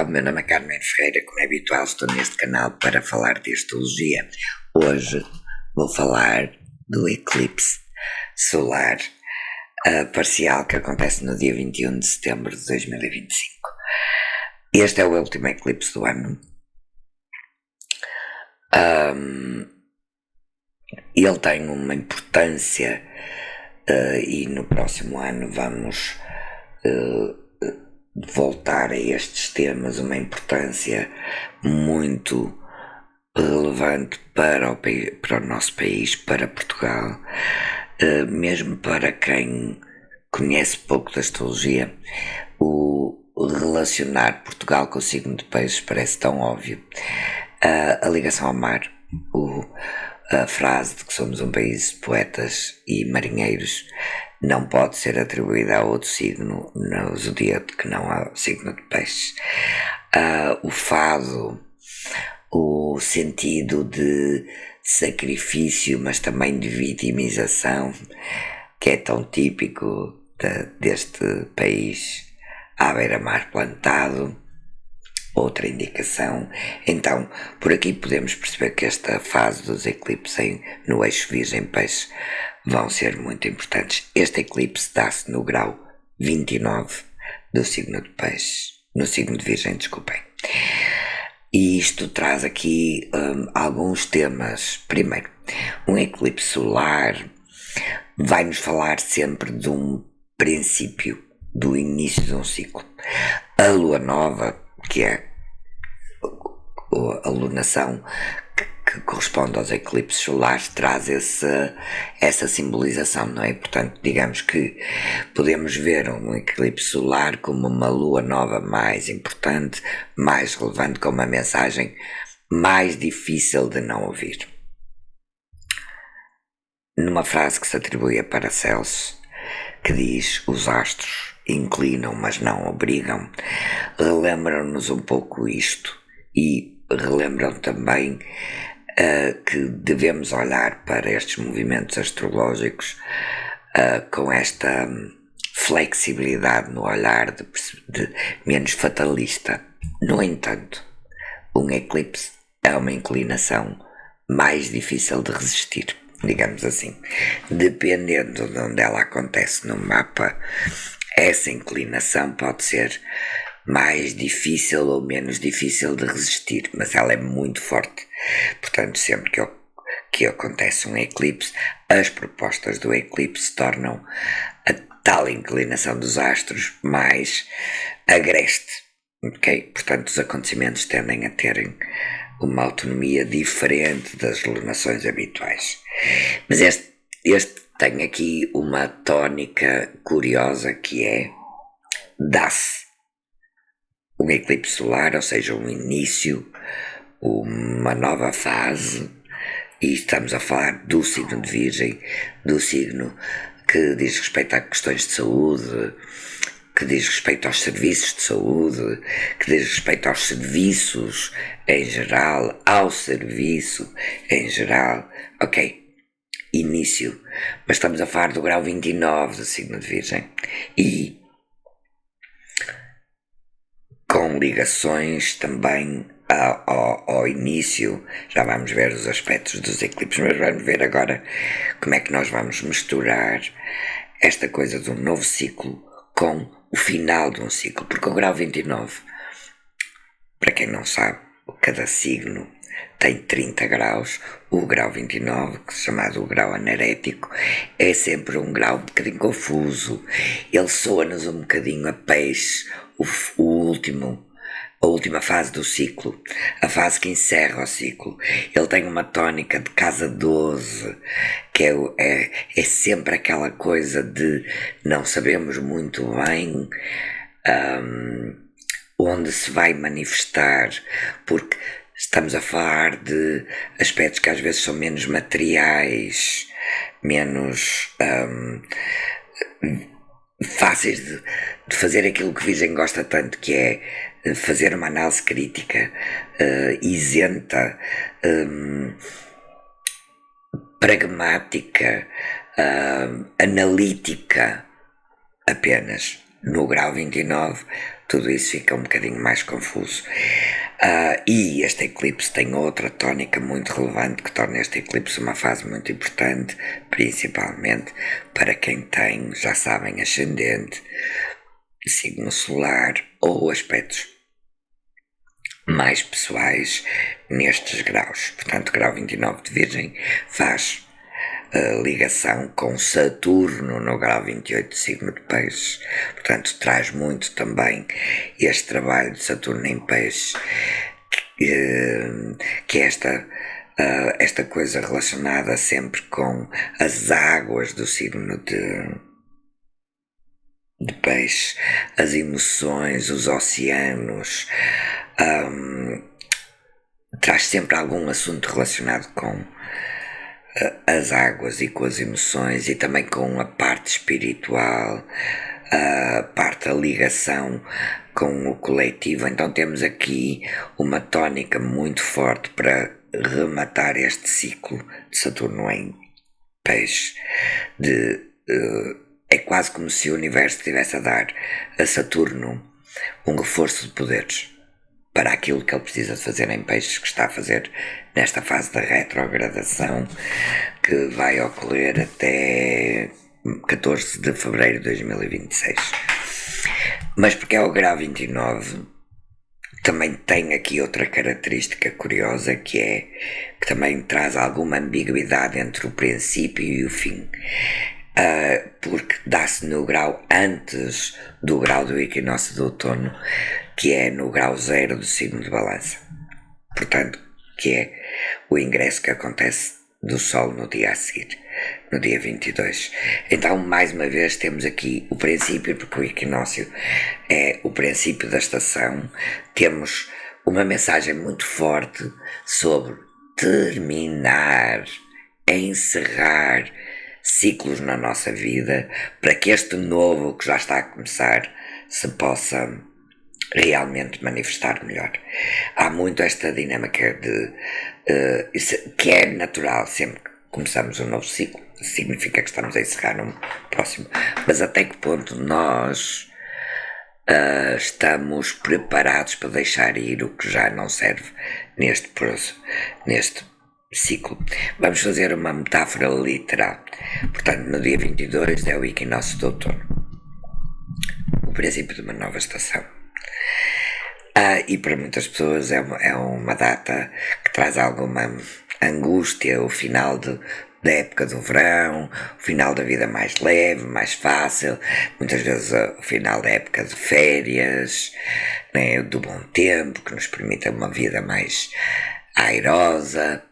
Olá, o meu nome é Carmen Ferreira, como é habitual estou neste canal para falar de astrologia. Hoje vou falar do eclipse solar parcial que acontece no dia 21 de setembro de 2025. Este é o último eclipse do ano. Ele tem uma importância e no próximo ano vamos voltar a estes temas, uma importância muito relevante para o nosso país, para Portugal, mesmo para quem conhece pouco da astrologia. O relacionar Portugal com o signo de Peixes parece tão óbvio. A ligação ao mar, a frase de que somos um país de poetas e marinheiros não pode ser atribuída a outro signo no zodíaco que não ao signo de Peixes. O fado, o sentido de sacrifício, mas também de vitimização, que é tão típico deste país à beira-mar plantado. Outra indicação. Então, por aqui podemos perceber que esta fase dos eclipses no eixo Virgem-Peixe vão ser muito importantes. Este eclipse dá-se no grau 29 do signo de Peixe, no signo de Virgem, desculpem. E isto traz aqui alguns temas. Primeiro, um eclipse solar vai-nos falar sempre de um princípio, do início de um ciclo. A lua nova, que é a lunação que corresponde aos eclipses solares, traz essa simbolização, não é? Portanto, digamos que podemos ver um eclipse solar como uma lua nova mais importante, mais relevante, com uma mensagem mais difícil de não ouvir. Numa frase que se atribui a Paracelso, que diz: os astros inclinam, mas não obrigam, relembram-nos um pouco isto e relembram também que devemos olhar para estes movimentos astrológicos com esta flexibilidade no olhar de menos fatalista. No entanto, um eclipse é uma inclinação mais difícil de resistir, digamos assim. Dependendo de onde ela acontece no mapa, essa inclinação pode ser mais difícil ou menos difícil de resistir, mas ela é muito forte. Portanto, sempre que acontece um eclipse, as propostas do eclipse tornam a tal inclinação dos astros mais agreste. Okay? Portanto, os acontecimentos tendem a terem uma autonomia diferente das lunações habituais. Mas este tem aqui uma tónica curiosa, que é: dá-se um eclipse solar, ou seja, um início, uma nova fase, e estamos a falar do signo de Virgem, do signo que diz respeito a questões de saúde, que diz respeito aos serviços de saúde, que diz respeito aos serviços em geral, ao serviço em geral. Ok, início, mas estamos a falar do grau 29 do signo de Virgem e com ligações também ao início. Já vamos ver os aspectos dos eclipses, mas vamos ver agora como é que nós vamos misturar esta coisa de um novo ciclo com o final de um ciclo, porque o grau 29, para quem não sabe, cada signo tem 30 graus, o grau 29, que é chamado o grau anarético, é sempre um grau um bocadinho confuso, ele soa-nos um bocadinho a Peixe, a última fase do ciclo, a fase que encerra o ciclo. Ele tem uma tónica de casa 12, que é sempre aquela coisa de não sabemos muito bem onde se vai manifestar, porque estamos a falar de aspectos que às vezes são menos materiais, menos fáceis de fazer aquilo que Virgem gosta tanto, que é fazer uma análise crítica, isenta, pragmática, analítica apenas. no grau 29, tudo isso fica um bocadinho mais confuso. E este eclipse tem outra tónica muito relevante que torna este eclipse uma fase muito importante, principalmente para quem tem, já sabem, ascendente, signo solar ou aspectos mais pessoais nestes graus. Portanto, grau 29 de Virgem faz ligação com Saturno no grau 28 de signo de Peixes. Portanto, traz muito também este trabalho de Saturno em Peixes, que é esta coisa relacionada sempre com as águas do signo de peixe, as emoções, os oceanos, traz sempre algum assunto relacionado com as águas e com as emoções e também com a parte espiritual, a parte da ligação com o coletivo. Então temos aqui uma tónica muito forte para rematar este ciclo de Saturno em Peixe. É quase como se o universo estivesse a dar a Saturno um reforço de poderes para aquilo que ele precisa de fazer em Peixes, que está a fazer nesta fase da retrogradação, que vai ocorrer até 14 de fevereiro de 2026. Mas porque é o grau 29, também tem aqui outra característica curiosa, que é que também traz alguma ambiguidade entre o princípio e o fim. Porque dá-se no grau antes do grau do equinócio de outono, que é no grau 0 do signo de Balança. Portanto, que é o ingresso que acontece do Sol no dia a seguir, no dia 22. Então, mais uma vez, temos aqui o princípio, porque o equinócio é o princípio da estação. Temos uma mensagem muito forte sobre terminar, encerrar ciclos na nossa vida, para que este novo que já está a começar se possa realmente manifestar melhor. Há muito esta dinâmica que é natural sempre que começamos um novo ciclo, significa que estamos a encerrar um próximo, mas até que ponto nós estamos preparados para deixar ir o que já não serve neste ciclo. Vamos fazer uma metáfora literal. Portanto, no dia 22 é o equinócio de outono, o princípio de uma nova estação. E para muitas pessoas é uma data que traz alguma angústia, o final da época do verão, o final da vida mais leve, mais fácil, muitas vezes o final da época de férias, né, do bom tempo, que nos permite uma vida mais airosa.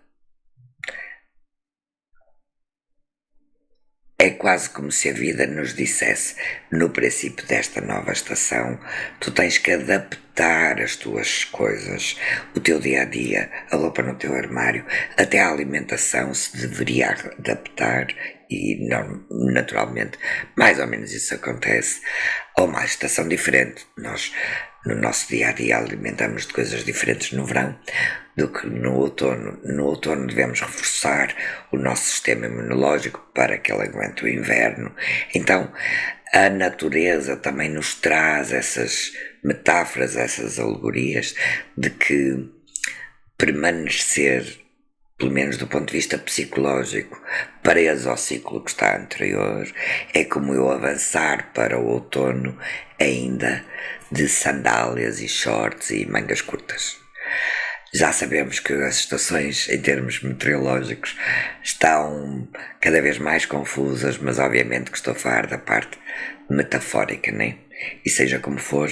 É quase como se a vida nos dissesse, no princípio desta nova estação, tu tens que adaptar as tuas coisas, o teu dia-a-dia, a roupa no teu armário, até a alimentação se deveria adaptar e naturalmente mais ou menos isso acontece a uma estação diferente. Nós no nosso dia-a-dia alimentamos de coisas diferentes no verão do que no outono. No outono devemos reforçar o nosso sistema imunológico para que ele aguente o inverno. Então a natureza também nos traz essas metáforas, essas alegorias de que permanecer, pelo menos do ponto de vista psicológico, preso ao ciclo que está anterior, é como eu avançar para o outono ainda de sandálias e shorts e mangas curtas. Já sabemos que as estações, em termos meteorológicos, estão cada vez mais confusas, mas obviamente que estou a falar da parte metafórica, né? E seja como for,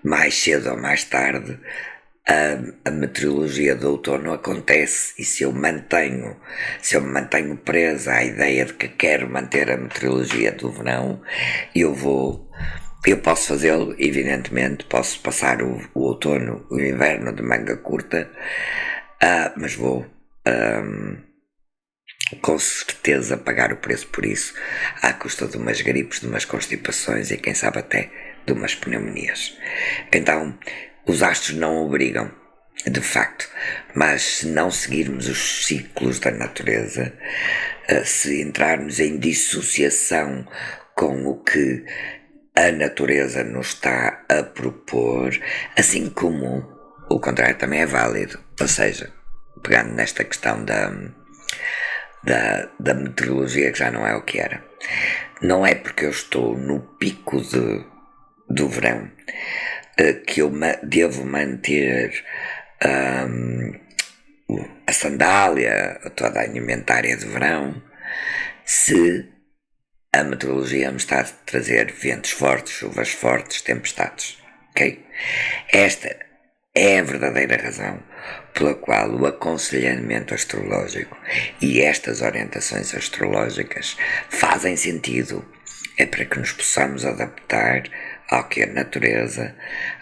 mais cedo ou mais tarde, a meteorologia do outono acontece, e se eu me mantenho presa à ideia de que quero manter a meteorologia do verão, eu posso fazê-lo, evidentemente, posso passar o outono, o inverno de manga curta, mas vou com certeza pagar o preço por isso, à custa de umas gripes, de umas constipações e quem sabe até de umas pneumonias. Então, os astros não obrigam, de facto, mas se não seguirmos os ciclos da natureza, se entrarmos em dissociação com o que a natureza nos está a propor, assim como o contrário também é válido. Ou seja, pegando nesta questão da meteorologia, que já não é o que era, não é porque eu estou no pico do verão que eu devo manter a sandália, toda a indumentária de verão, se a meteorologia me está a trazer ventos fortes, chuvas fortes, tempestades. Ok? Esta é a verdadeira razão pela qual o aconselhamento astrológico e estas orientações astrológicas fazem sentido. É para que nos possamos adaptar ao que a natureza,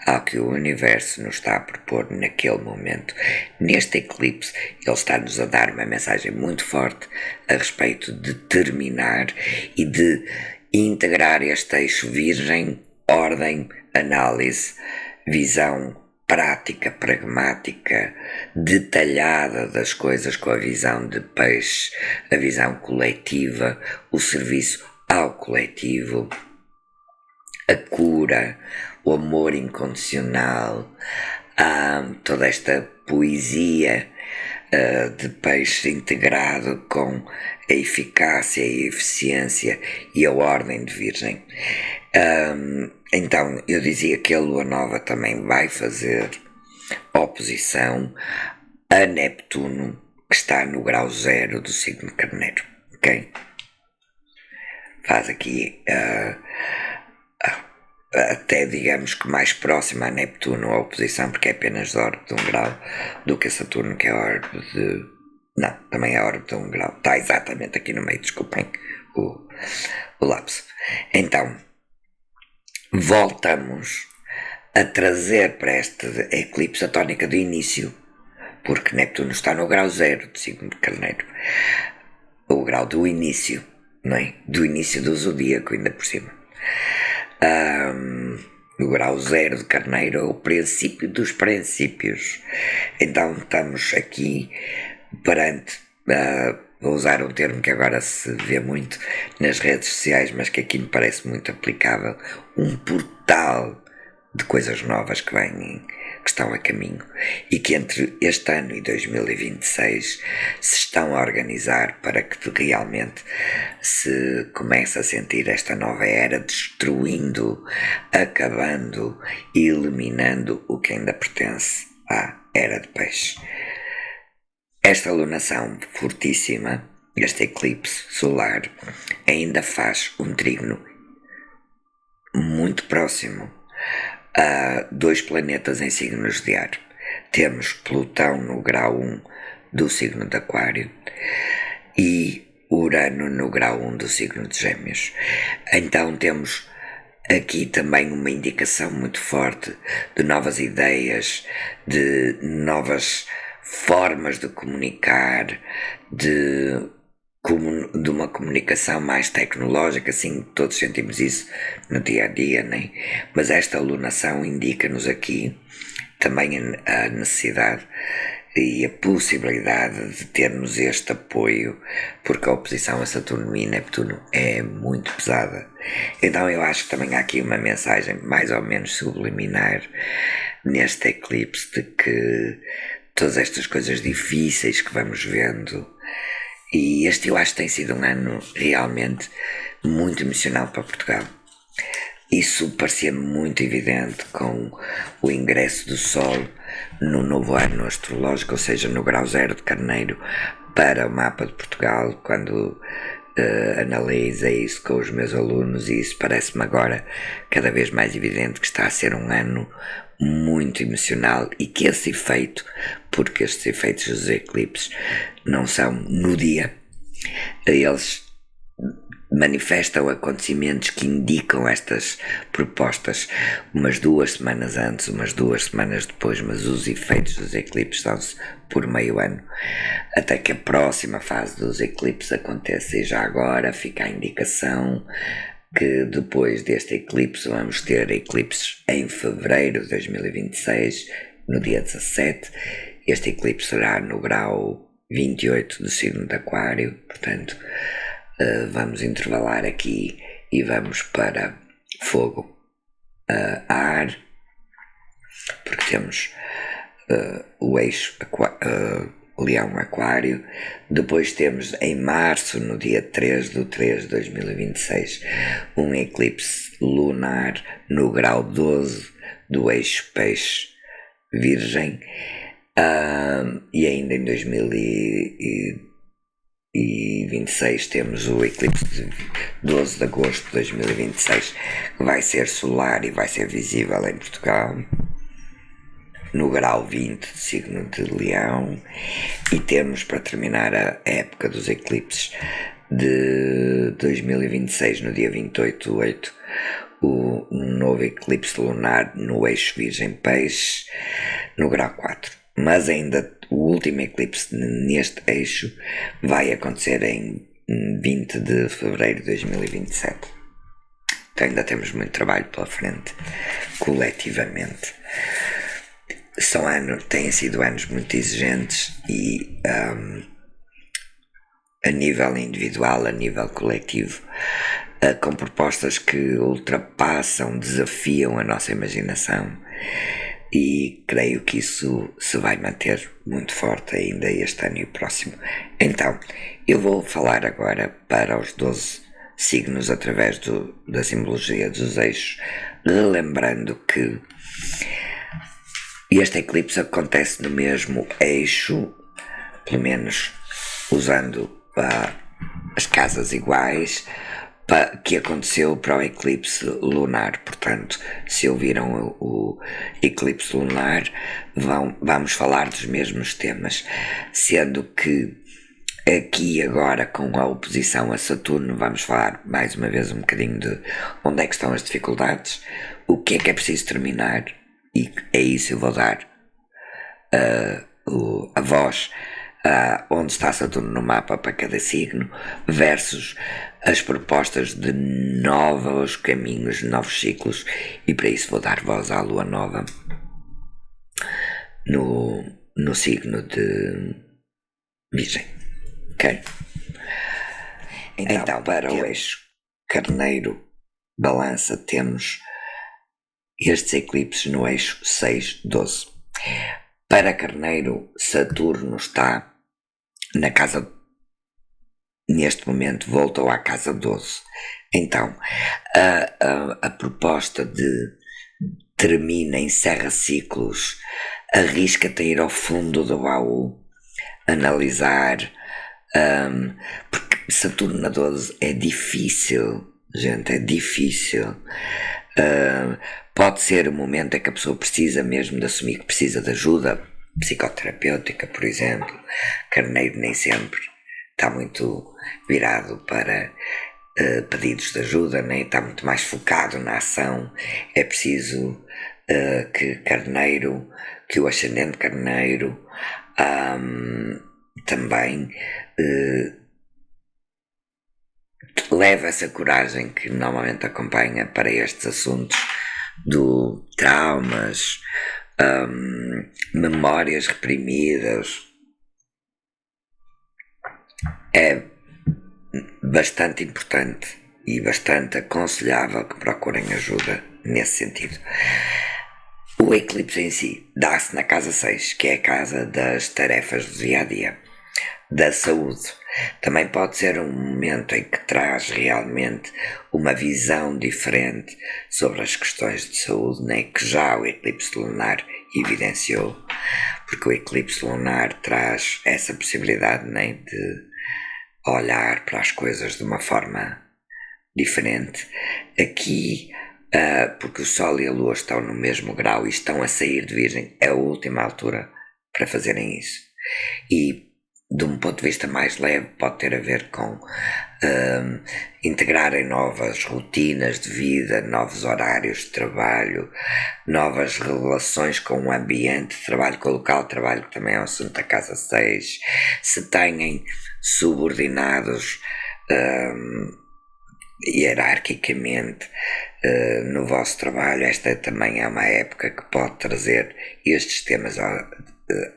ao que o universo nos está a propor naquele momento. Neste eclipse, ele está-nos a dar uma mensagem muito forte a respeito de terminar e de integrar este eixo virgem, ordem, análise, visão prática, pragmática, detalhada das coisas com a visão de peixe, a visão coletiva, o serviço ao coletivo, a cura, o amor incondicional, toda esta poesia de peixe integrado com a eficácia e a eficiência e a ordem de virgem. Então, eu dizia que a lua nova também vai fazer oposição a Neptuno, que está no grau 0 do signo de Carneiro, ok? Faz aqui até digamos que mais próxima a Neptuno a oposição, porque é apenas de órbita de 1 grau, do que a Saturno, que é a órbita de... Não, também é a órbita de 1 grau. Está exatamente aqui no meio, desculpem o lapso. Então, voltamos a trazer para este eclipse a tónica do início, porque Neptuno está no grau 0 do signo de Carneiro. O grau do início, não é? Do início do zodíaco, ainda por cima. O grau 0 de Carneiro é o princípio dos princípios. Então estamos aqui perante, vou usar um termo que agora se vê muito nas redes sociais, mas que aqui me parece muito aplicável, um portal de coisas novas que vêm, que estão a caminho e que entre este ano e 2026 se estão a organizar para que realmente se comece a sentir esta nova era destruindo, acabando e eliminando o que ainda pertence à era de peixe. Esta lunação fortíssima, este eclipse solar, ainda faz um trígono muito próximo a 2 planetas em signos de ar. Temos Plutão no grau 1 do signo de Aquário e Urano no grau 1 do signo de Gêmeos. Então temos aqui também uma indicação muito forte de novas ideias, de novas formas de comunicar, de uma comunicação mais tecnológica, assim, todos sentimos isso no dia a dia, né? Mas esta alunação indica-nos aqui também a necessidade e a possibilidade de termos este apoio, porque a oposição a Saturno e Neptuno é muito pesada. Então eu acho que também há aqui uma mensagem mais ou menos subliminar neste eclipse de que todas estas coisas difíceis que vamos vendo. E este eu acho que tem sido um ano realmente muito emocional para Portugal. Isso parecia muito evidente com o ingresso do Sol no novo ano astrológico, ou seja, no grau 0 de Carneiro, para o mapa de Portugal, quando analiso isso com os meus alunos, e isso parece-me agora cada vez mais evidente que está a ser um ano muito emocional e que esse efeito, porque estes efeitos dos eclipses não são no dia, eles manifestam acontecimentos que indicam estas propostas umas 2 semanas antes, umas 2 semanas depois, mas os efeitos dos eclipses dão-se por meio ano, até que a próxima fase dos eclipses aconteça. E já agora fica a indicação que depois deste eclipse vamos ter eclipses em fevereiro de 2026, no dia 17. Este eclipse será no grau 28 do signo de Aquário, portanto vamos intervalar aqui e vamos para fogo, ar, porque temos o eixo Leão-Aquário. Depois temos em março, no dia 3 de 3 de 2026, um eclipse lunar no grau 12 do eixo Peixe-Virgem. E ainda em 2026 temos o eclipse de 12 de agosto de 2026, que vai ser solar e vai ser visível em Portugal, no grau 20 do signo de Leão. E temos, para terminar a época dos eclipses de 2026, no dia 28 de 8, um novo eclipse lunar no eixo Virgem-Peixe, no grau 4. Mas ainda o último eclipse neste eixo vai acontecer em 20 de fevereiro de 2027. Então ainda temos muito trabalho pela frente, coletivamente. Têm sido anos muito exigentes e a nível individual, a nível coletivo, com propostas que ultrapassam, desafiam a nossa imaginação, e creio que isso se vai manter muito forte ainda este ano e o próximo. Então, eu vou falar agora para os 12 signos através da simbologia dos eixos, relembrando que este eclipse acontece no mesmo eixo, pelo menos usando as casas iguais, que aconteceu para o eclipse lunar. Portanto, se ouviram o eclipse lunar, vamos falar dos mesmos temas, sendo que aqui agora, com a oposição a Saturno, vamos falar mais uma vez um bocadinho de onde é que estão as dificuldades, o que é preciso terminar, e é isso eu vou dar a voz onde está Saturno no mapa para cada signo, versus as propostas de novos caminhos, novos ciclos, e para isso vou dar voz à Lua Nova no signo de Virgem. Ok? Então para o eixo Carneiro Balança temos estes eclipses no eixo 6-12. Para Carneiro, Saturno está na casa, neste momento voltou à casa 12. Então, a proposta de termina, encerra ciclos, arrisca-te a ir ao fundo do baú, analisar, porque Saturno na 12 é difícil, gente, é difícil. Pode ser o momento em que a pessoa precisa mesmo de assumir que precisa de ajuda psicoterapêutica, por exemplo. Carneiro nem sempre está muito virado para pedidos de ajuda, nem está muito mais focado na ação. É preciso que o ascendente Carneiro também leva essa coragem que normalmente acompanha para estes assuntos do traumas, memórias reprimidas. É bastante importante e bastante aconselhável que procurem ajuda nesse sentido. O eclipse em si dá-se na casa 6, que é a casa das tarefas do dia-a-dia, da saúde. Também pode ser um momento em que traz realmente uma visão diferente sobre as questões de saúde, né, que já o eclipse lunar evidenciou, porque o eclipse lunar traz essa possibilidade, né, de olhar para as coisas de uma forma diferente. Aqui, porque o Sol e a Lua estão no mesmo grau e estão a sair de Virgem, é a última altura para fazerem isso. E de um ponto de vista mais leve, pode ter a ver com integrarem novas rotinas de vida, novos horários de trabalho, novas relações com o ambiente de trabalho, com o local de trabalho, que também é um assunto da casa 6. Se têm subordinados hierarquicamente no vosso trabalho, esta também é uma época que pode trazer estes temas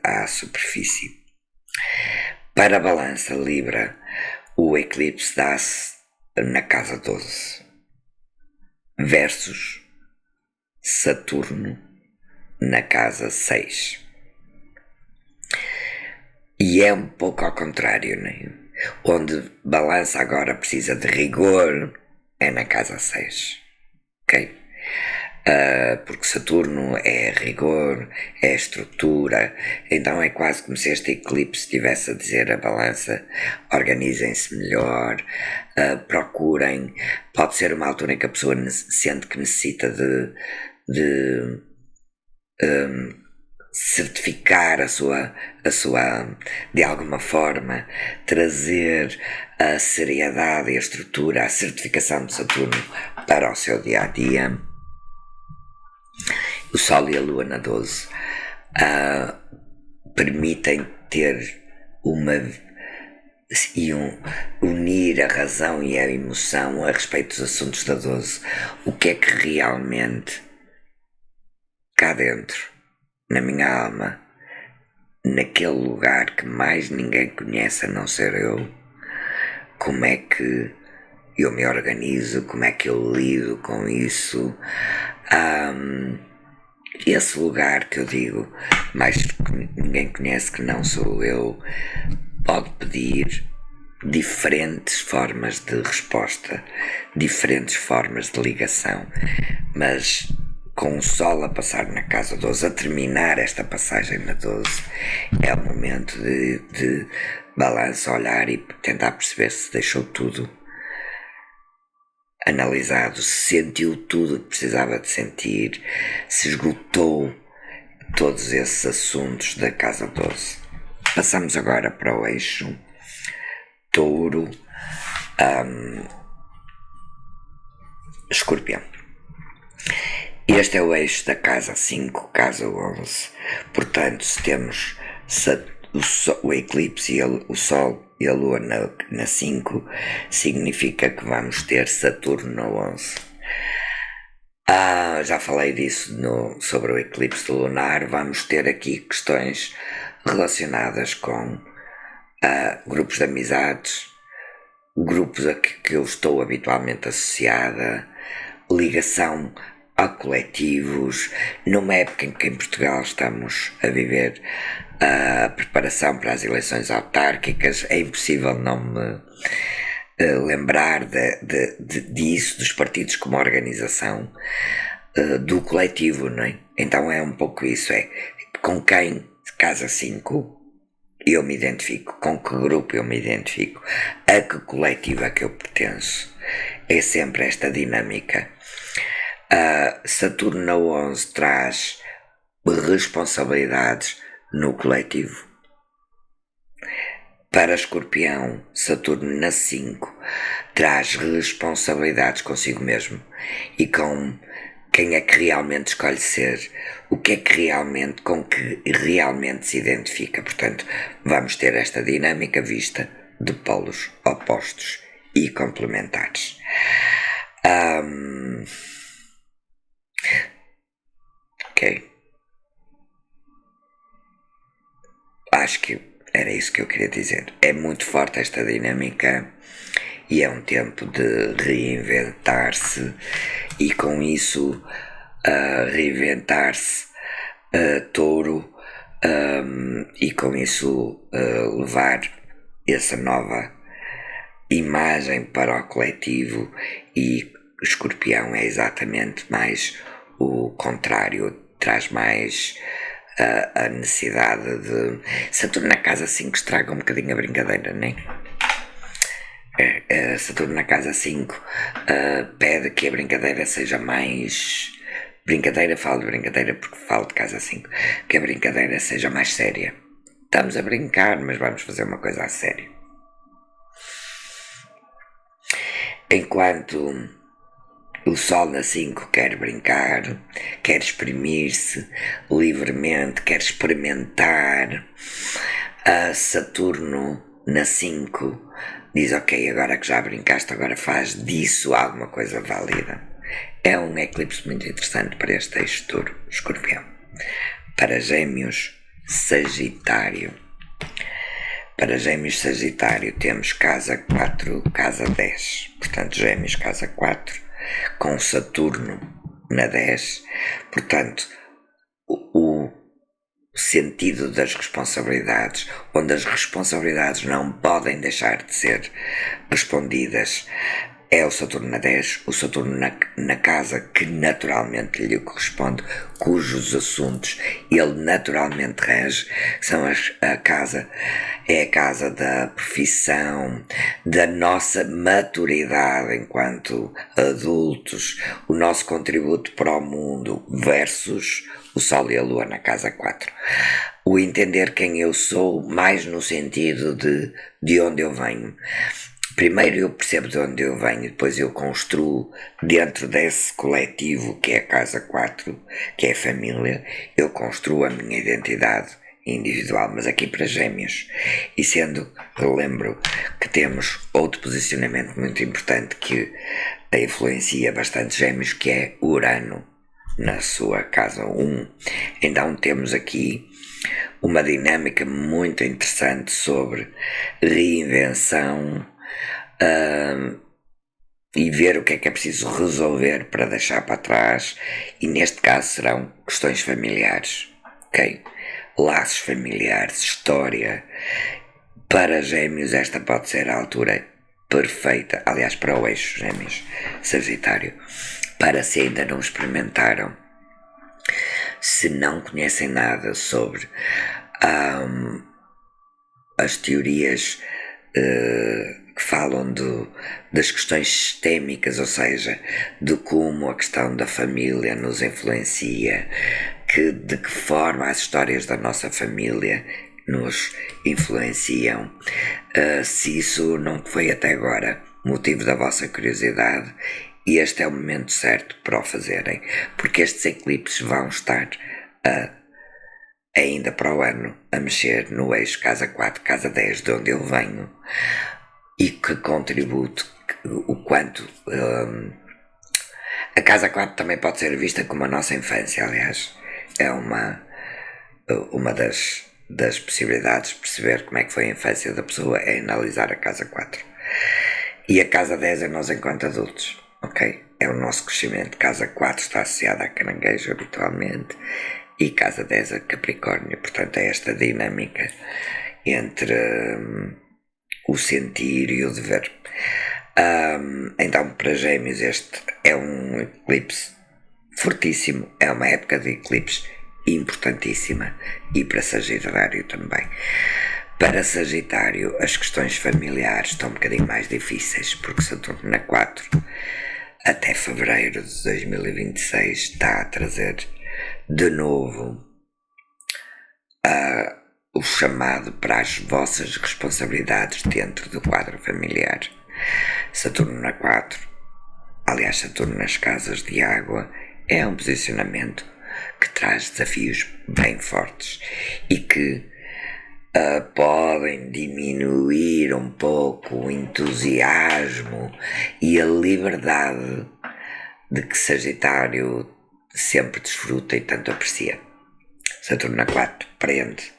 à superfície. Para a balança Libra, o eclipse dá-se na casa 12. versus Saturno na casa 6. E é um pouco ao contrário, né? Onde balança agora precisa de rigor é na casa 6, ok? Porque Saturno é rigor, é estrutura, então é quase como se este eclipse estivesse a dizer a balança: organizem-se melhor, procurem. Pode ser uma altura em que a pessoa sente que necessita de certificar a sua, de alguma forma, trazer a seriedade e a estrutura, a certificação de Saturno para o seu dia a dia. O Sol e a Lua na 12 permitem ter unir a razão e a emoção a respeito dos assuntos da 12. O que é que realmente cá dentro, na minha alma, naquele lugar que mais ninguém conhece a não ser eu, como é que eu me organizo, como é que eu lido com isso. Esse lugar que eu digo, mais que ninguém conhece que não sou eu, pode pedir diferentes formas de resposta, diferentes formas de ligação, mas com o Sol a passar na casa 12, a terminar esta passagem na 12, é o momento de balanço, olhar e tentar perceber se deixou tudo analisado, se sentiu tudo o que precisava de sentir, se esgotou todos esses assuntos da casa 12. Passamos agora para o eixo Touro, Escorpião. Este é o eixo da casa 5, casa 11. Portanto, se temos o eclipse e o Sol e a Lua na 5, significa que vamos ter Saturno na 11. Já falei disso sobre o eclipse lunar. Vamos ter aqui questões relacionadas com grupos de amizades, grupos a que eu estou habitualmente associada, ligação a coletivos, numa época em que em Portugal estamos a viver a preparação para as eleições autárquicas. É impossível não me lembrar disso, dos partidos como organização do coletivo, não é? Então é um pouco isso, é com quem casa 5 eu me identifico, com que grupo eu me identifico, a que coletivo é que eu pertenço. É sempre esta dinâmica. Saturno na 11 traz responsabilidades no coletivo. Para Escorpião, Saturno na 5 traz responsabilidades consigo mesmo e com quem é que realmente escolhe ser, o que é que realmente, com que realmente se identifica. Portanto, vamos ter esta dinâmica vista de polos opostos e complementares. Ok. Acho que era isso que eu queria dizer. É muito forte esta dinâmica e é um tempo de reinventar-se e com isso reinventar-se Touro e com isso levar essa nova imagem para o coletivo. E Escorpião é exatamente mais o contrário, traz mais a necessidade de Saturno na casa 5 estraga um bocadinho a brincadeira, não é? Saturno na casa 5 pede que a brincadeira seja mais brincadeira, falo de brincadeira porque falo de casa 5, que a brincadeira seja mais séria. Estamos a brincar, mas vamos fazer uma coisa a sério. Enquanto o Sol na 5 quer brincar, quer exprimir-se livremente, quer experimentar. Saturno na 5 diz: ok, agora que já brincaste, agora faz disso alguma coisa válida. É um eclipse muito interessante para este eixo Touro, Escorpião. Para Gêmeos, Sagitário. Para Gêmeos, Sagitário temos casa 4, casa 10. Portanto, Gêmeos, casa 4, com Saturno na 10, portanto, o sentido das responsabilidades, onde as responsabilidades não podem deixar de ser respondidas, é o Saturno na 10, o Saturno na casa que naturalmente lhe corresponde, cujos assuntos ele naturalmente rege, são a casa, é a casa da profissão, da nossa maturidade enquanto adultos, o nosso contributo para o mundo versus o Sol e a Lua na casa 4. O entender quem eu sou, mais no sentido de onde eu venho. Primeiro eu percebo de onde eu venho, depois eu construo dentro desse coletivo que é a casa 4, que é a família, eu construo a minha identidade individual, mas aqui para Gêmeos. E sendo, relembro que temos outro posicionamento muito importante que influencia bastante Gêmeos, que é Urano na sua casa 1. Então temos aqui uma dinâmica muito interessante sobre reinvenção, e ver o que é preciso resolver para deixar para trás, e neste caso serão questões familiares, ok? Laços familiares, história. Para Gêmeos esta pode ser a altura perfeita, aliás para o eixo Gêmeos Sagitário, para se ainda não experimentaram, se não conhecem nada sobre as teorias que falam das questões sistémicas, ou seja, de como a questão da família nos influencia, de que forma as histórias da nossa família nos influenciam. Se isso não foi até agora motivo da vossa curiosidade, este é o momento certo para o fazerem, porque estes eclipses vão estar ainda para o ano a mexer no eixo casa 4, casa 10, de onde eu venho, e que contributo, o quanto a casa 4 também pode ser vista como a nossa infância, aliás, é uma das possibilidades de perceber como é que foi a infância da pessoa, é analisar a casa 4. E a casa 10 é nós enquanto adultos, ok? É o nosso crescimento. Casa 4 está associada a Caranguejo habitualmente e casa 10 a Capricórnio, portanto é esta dinâmica entre o sentir e o dever. Então para Gêmeos este é um eclipse fortíssimo, é uma época de eclipse importantíssima, e para Sagitário também. Para Sagitário as questões familiares estão um bocadinho mais difíceis, porque Saturno na 4 até fevereiro de 2026 está a trazer de novo o chamado para as vossas responsabilidades dentro do quadro familiar. Saturno na 4, aliás Saturno nas casas de água, é um posicionamento que traz desafios bem fortes e que podem diminuir um pouco o entusiasmo e a liberdade de que Sagitário sempre desfruta e tanto aprecia. Saturno na 4 prende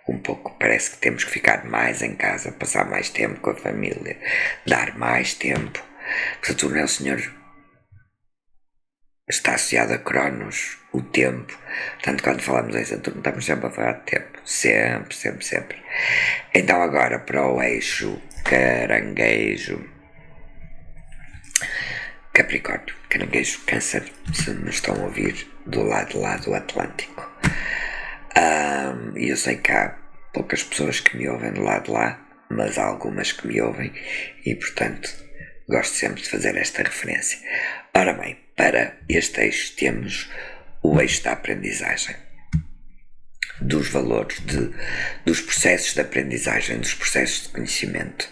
um pouco, parece que temos que ficar mais em casa, passar mais tempo com a família, dar mais tempo. Saturno é o senhor, está associado a Cronos, o tempo. Portanto, quando falamos em Saturno, estamos sempre a falar de tempo. Sempre, sempre, sempre. Então, agora para o eixo Caranguejo, Capricórnio, Caranguejo, Câncer, se me estão a ouvir do lado de lá do Atlântico. E eu sei que há poucas pessoas que me ouvem do lado de lá, mas há algumas que me ouvem e, portanto, gosto sempre de fazer esta referência. Ora bem, para este eixo temos o eixo da aprendizagem, dos valores, dos processos de aprendizagem, dos processos de conhecimento.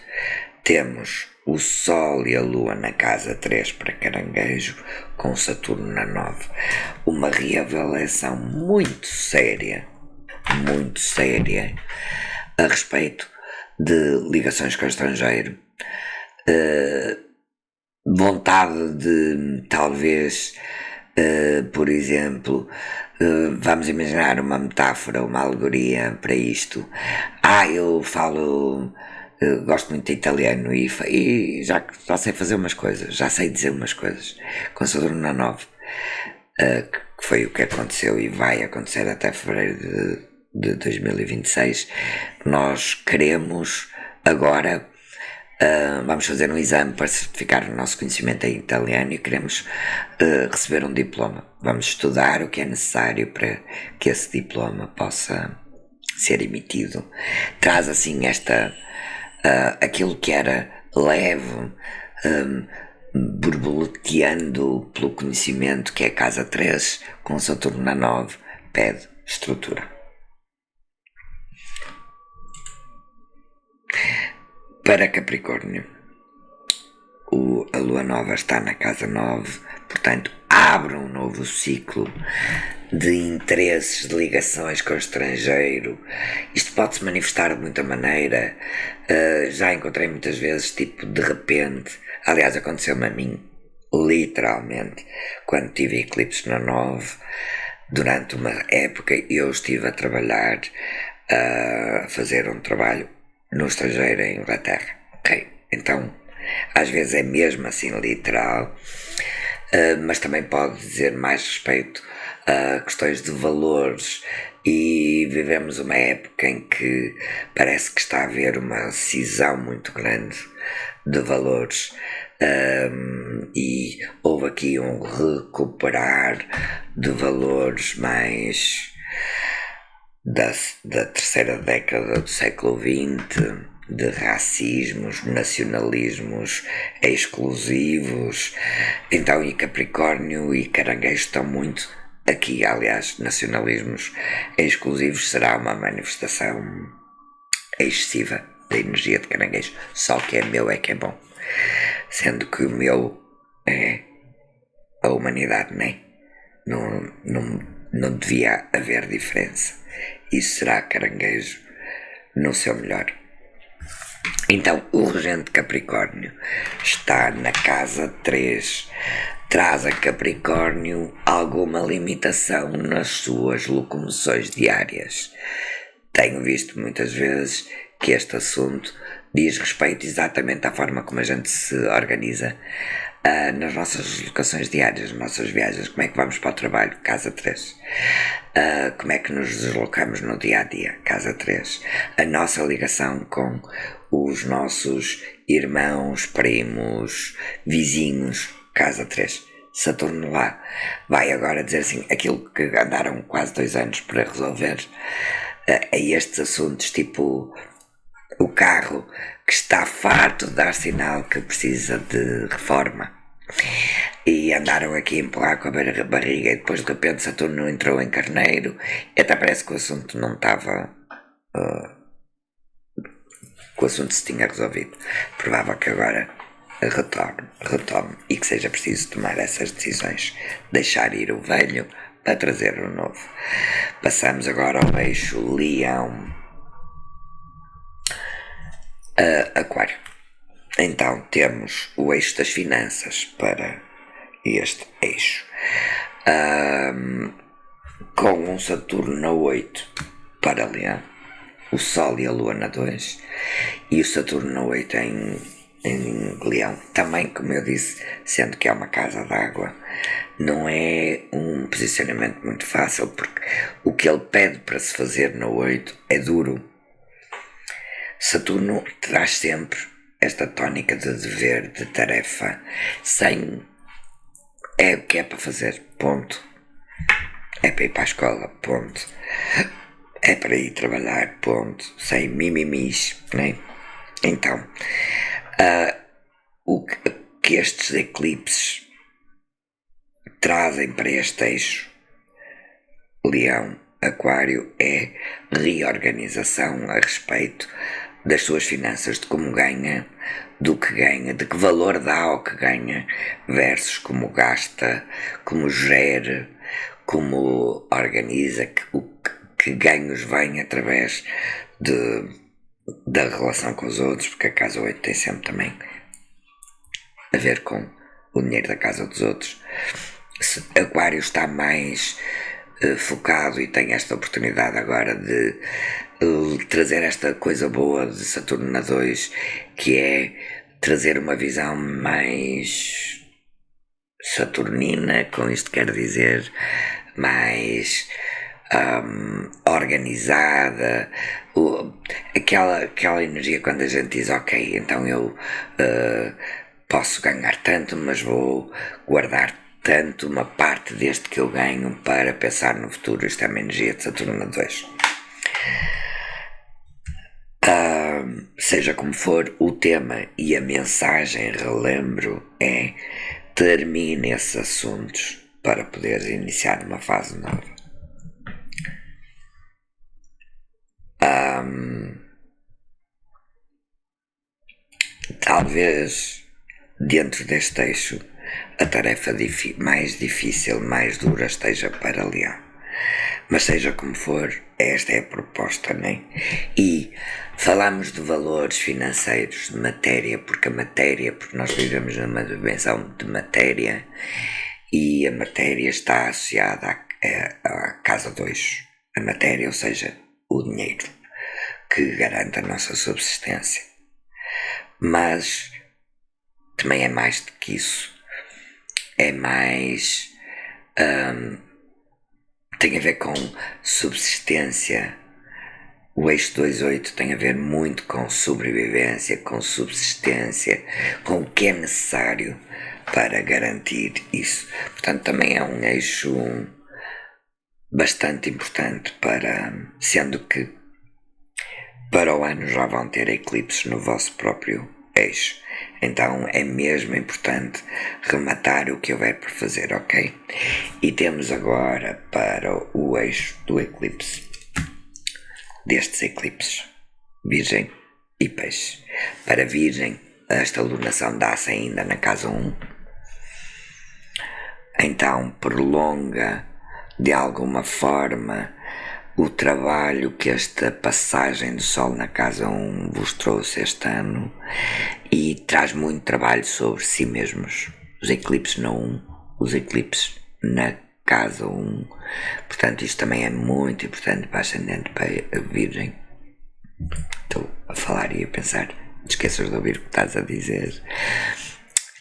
Temos o Sol e a Lua na casa 3 para Caranguejo, com Saturno na 9. Uma reavaliação muito séria a respeito de ligações com o estrangeiro, vontade de talvez, por exemplo, vamos imaginar uma metáfora, uma alegoria para isto. Eu falo Gosto muito de italiano e já sei fazer umas coisas, já sei dizer umas coisas. Com Saturno na 9, que foi o que aconteceu e vai acontecer até fevereiro de 2026. Nós queremos agora. Vamos fazer um exame para certificar o nosso conhecimento em italiano e queremos receber um diploma. Vamos estudar o que é necessário para que esse diploma possa ser emitido. Traz assim aquilo que era leve, borboleteando pelo conhecimento, que é a casa 3 com Saturno na 9, pede estrutura. Para Capricórnio, a lua nova está na casa 9, portanto abre um novo ciclo de interesses, de ligações com o estrangeiro. Isto pode se manifestar de muita maneira. Já encontrei muitas vezes, tipo, de repente. Aliás, aconteceu-me a mim, literalmente, quando tive eclipse na 9. Durante uma época eu estive a trabalhar, a fazer um trabalho no estrangeiro, em Inglaterra. Ok, então às vezes é mesmo assim literal, mas também pode dizer mais respeito a questões de valores, e vivemos uma época em que parece que está a haver uma cisão muito grande de valores, e houve aqui um recuperar de valores mais da terceira década do século XX, de racismos, nacionalismos exclusivos. Então, e Capricórnio e Caranguejo estão muito aqui. Aliás, nacionalismos exclusivos será uma manifestação excessiva da energia de Caranguejo. Só que é meu é que é bom. Sendo que o meu é a humanidade, né? Não devia haver diferença. Isso será Caranguejo no seu melhor. Então, o regente Capricórnio está na casa 3. Traz a Capricórnio alguma limitação nas suas locomoções diárias. Tenho visto muitas vezes que este assunto diz respeito exatamente à forma como a gente se organiza nas nossas locações diárias, nas nossas viagens. Como é que vamos para o trabalho? Casa 3. Como é que nos deslocamos no dia a dia? Casa 3. A nossa ligação com os nossos irmãos, primos, vizinhos. Casa 3. Saturno lá vai agora dizer assim, aquilo que andaram quase 2 anos para resolver, a estes assuntos, tipo o carro que está farto de dar sinal que precisa de reforma, e andaram aqui a empurrar com a barriga, e depois de repente Saturno entrou em Carneiro, e até parece que o assunto não estava, que o assunto se tinha resolvido. Provável que agora retome e que seja preciso tomar essas decisões, deixar ir o velho para trazer o novo. Passamos agora ao eixo Leão, Aquário. Então temos o eixo das finanças para este eixo, com um Saturno na 8 para Leão, o Sol e a Lua na 2 e o Saturno na 8 em Leão. Também, como eu disse, sendo que é uma casa d'água, não é um posicionamento muito fácil, porque o que ele pede para se fazer na 8 é duro. Saturno traz sempre esta tónica de dever, de tarefa, sem é o que é para fazer, ponto. É para ir para a escola, ponto. É para ir trabalhar, ponto. Sem mimimis, né? Então, o que estes eclipses trazem para este eixo Leão, Aquário, é reorganização a respeito das suas finanças, de como ganha, do que ganha, de que valor dá ao que ganha, versus como gasta, como gere, como organiza, que ganhos vêm através da relação com os outros, porque a casa 8 tem sempre também a ver com o dinheiro da casa dos outros. Aquário está mais focado e tenho esta oportunidade agora de trazer esta coisa boa de Saturno na 2, que é trazer uma visão mais saturnina, com isto quero dizer mais organizada, aquela energia quando a gente diz ok, então eu posso ganhar tanto, mas vou guardar tanto, uma parte deste que eu ganho para pensar no futuro. Isto é uma energia de Saturno 2. Seja como for, o tema e a mensagem, relembro, é: termine esses assuntos para poderes iniciar uma fase nova. Talvez dentro deste eixo a tarefa mais difícil, mais dura esteja para Leão. Mas seja como for, esta é a proposta, né? E falamos de valores financeiros, de matéria, porque nós vivemos numa dimensão de matéria e a matéria está associada à casa 2. A matéria, ou seja, o dinheiro, que garante a nossa subsistência. Mas também é mais do que isso. É mais. Tem a ver com subsistência. O eixo 2.8 tem a ver muito com sobrevivência, com subsistência, com o que é necessário para garantir isso. Portanto, também é um eixo bastante importante sendo que para o ano já vão ter eclipses no vosso próprio eixo. Então é mesmo importante rematar o que houver por fazer, ok? E temos agora para o eixo do eclipse, destes eclipses, Virgem e Peixe. Para Virgem, esta lunação dá-se ainda na casa 1. Então prolonga de alguma forma o trabalho que esta passagem do Sol na casa 1 vos trouxe este ano e traz muito trabalho sobre si mesmos. Os eclipses na 1, os eclipses na casa 1. Portanto, isto também é muito importante para a ascendente, para a Virgem. Estou a falar e a pensar, não esqueças de ouvir o que estás a dizer.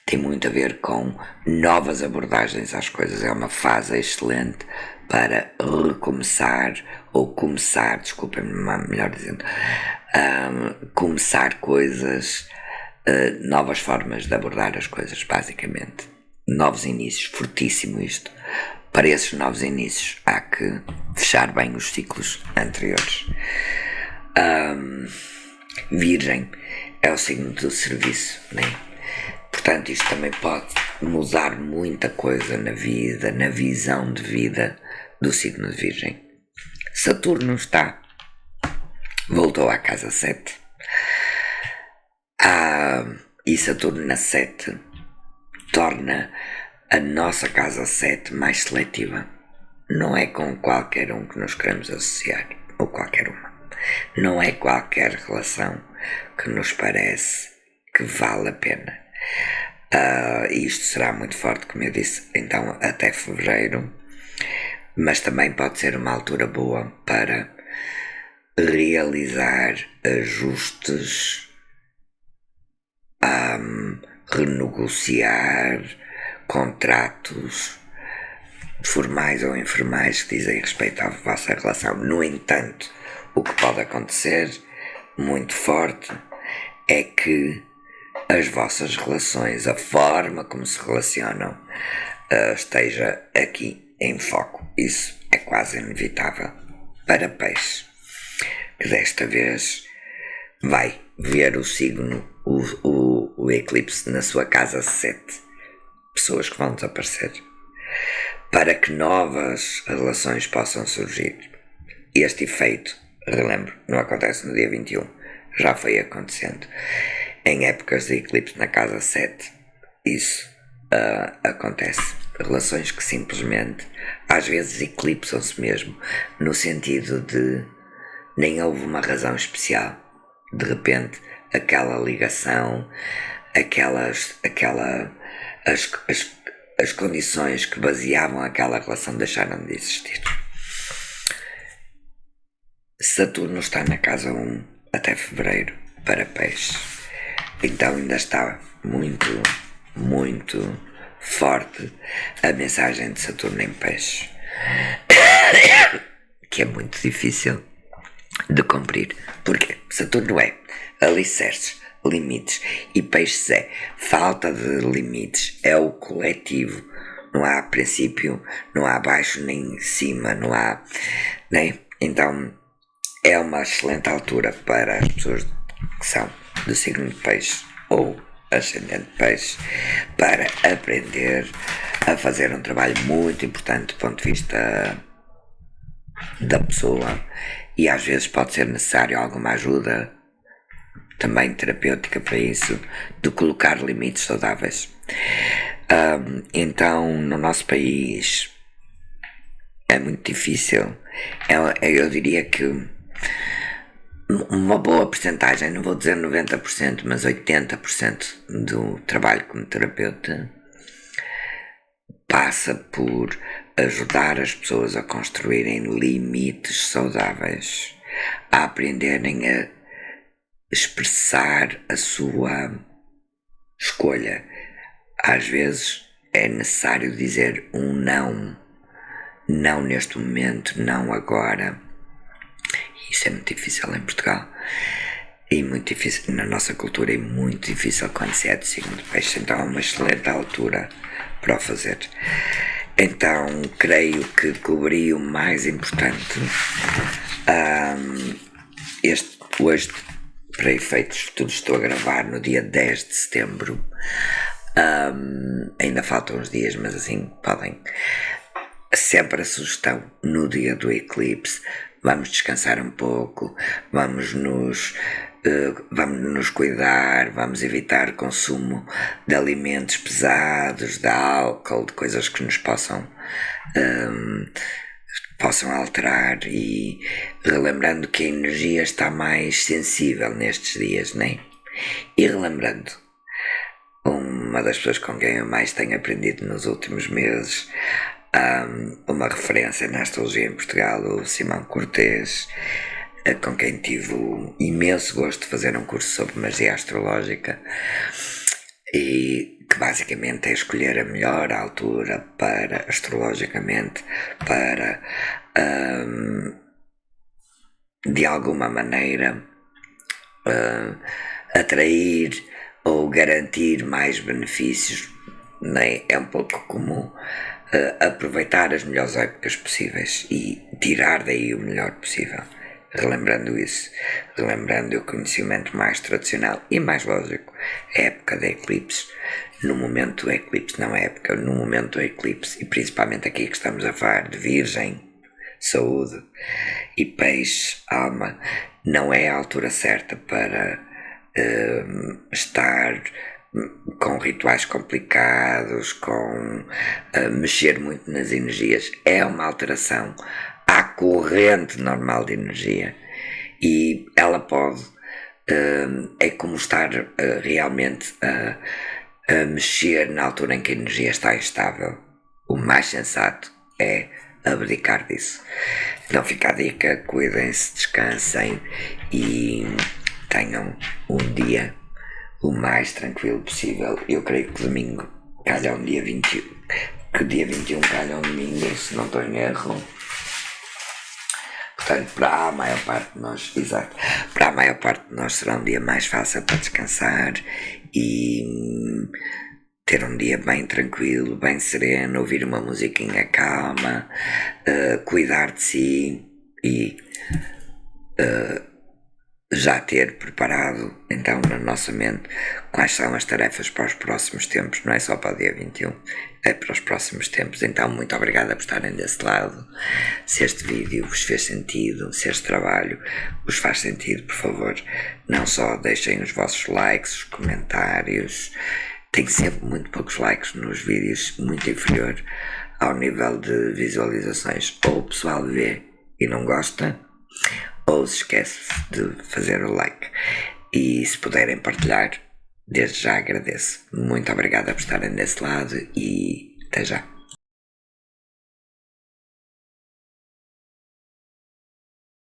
Tem muito a ver com novas abordagens às coisas. É uma fase excelente para recomeçar, ou começar, desculpem-me, melhor dizendo, começar coisas, novas formas de abordar as coisas, basicamente. Novos inícios, fortíssimo isto. Para esses novos inícios há que fechar bem os ciclos anteriores. Virgem é o signo do serviço, né? Portanto, isto também pode mudar muita coisa na vida, na visão de vida do signo de Virgem. Saturno voltou à casa 7. E Saturno na 7 torna a nossa casa 7 mais seletiva. Não é com qualquer um que nos queremos associar, ou qualquer uma. Não é qualquer relação que nos parece que vale a pena. Isto será muito forte, como eu disse, então até fevereiro, mas também pode ser uma altura boa para realizar ajustes, renegociar contratos formais ou informais que dizem respeito à vossa relação. No entanto, o que pode acontecer muito forte é que as vossas relações, a forma como se relacionam, esteja aqui em foco. Isso é quase inevitável para Peixe, que desta vez vai ver o signo, o eclipse na sua casa 7. Pessoas que vão desaparecer, para que novas relações possam surgir. Este efeito, relembro, não acontece no dia 21, já foi acontecendo. Em épocas de eclipse na casa 7, isso acontece. Relações que simplesmente, às vezes, eclipsam-se mesmo, no sentido de nem houve uma razão especial. De repente, aquela ligação, as condições que baseavam aquela relação deixaram de existir. Saturno está na casa 1 até fevereiro para peixe. Então ainda está muito, muito forte a mensagem de Saturno em peixe, que é muito difícil de cumprir. Porque Saturno é alicerces, limites, e peixes é falta de limites, é o coletivo. Não há princípio, não há baixo nem cima, não há, né? Então é uma excelente altura para as pessoas que são do signo de peixe ou ascendente de peixe para aprender a fazer um trabalho muito importante do ponto de vista da pessoa, e às vezes pode ser necessário alguma ajuda também terapêutica para isso, de colocar limites saudáveis. Então, no nosso país é muito difícil. Eu diria que uma boa porcentagem, não vou dizer 90%, mas 80% do trabalho como terapeuta passa por ajudar as pessoas a construírem limites saudáveis, a aprenderem a expressar a sua escolha. Às vezes é necessário dizer um não, não neste momento, não agora. Isso é muito difícil em Portugal e muito difícil na nossa cultura, e muito difícil quando se é de signo de peixe. Então é uma excelente altura para o fazer. Então creio que cobri o mais importante. Hoje, para efeitos, tudo estou a gravar no dia 10 de setembro. Ainda faltam uns dias, mas assim podem. Sempre a sugestão: no dia do eclipse, vamos descansar um pouco, vamos nos cuidar, vamos evitar consumo de alimentos pesados, de álcool, de coisas que nos possam alterar, e relembrando que a energia está mais sensível nestes dias, né? E relembrando uma das pessoas com quem eu mais tenho aprendido nos últimos meses, uma referência na astrologia em Portugal, o Simão Cortês, com quem tive o imenso gosto de fazer um curso sobre magia astrológica, e que basicamente é escolher a melhor altura para, astrologicamente, para de alguma maneira atrair ou garantir mais benefícios, né? É um pouco como aproveitar as melhores épocas possíveis e tirar daí o melhor possível. Relembrando isso, relembrando o conhecimento mais tradicional e mais lógico, a época de eclipses. No momento do eclipse, não é época, no momento do eclipse, e principalmente aqui que estamos a falar de Virgem, saúde, e Peixe, alma, não é a altura certa para estar com rituais complicados, com mexer muito nas energias. É uma alteração à corrente normal de energia, e ela pode, é como estar realmente a mexer na altura em que a energia está instável. O mais sensato é abdicar disso. Então fica a dica: cuidem-se, descansem e tenham um dia o mais tranquilo possível. Eu creio que domingo calha um dia 21, que dia 21 calha um domingo, se não estou em erro. Portanto, para a maior parte de nós, exato, para a maior parte de nós será um dia mais fácil para descansar e ter um dia bem tranquilo, bem sereno, ouvir uma musiquinha calma, cuidar de si e já ter preparado então na nossa mente quais são as tarefas para os próximos tempos. Não é só para o dia 21, é para os próximos tempos. Então muito obrigada por estarem desse lado. Se este vídeo vos fez sentido, se este trabalho vos faz sentido, por favor, não só deixem os vossos likes, os comentários. Tenho sempre muito poucos likes nos vídeos, muito inferior ao nível de visualizações. Ou o pessoal vê e não gosta, ou se esquece de fazer o like. E se puderem partilhar, desde já agradeço. Muito obrigada por estarem desse lado e até já.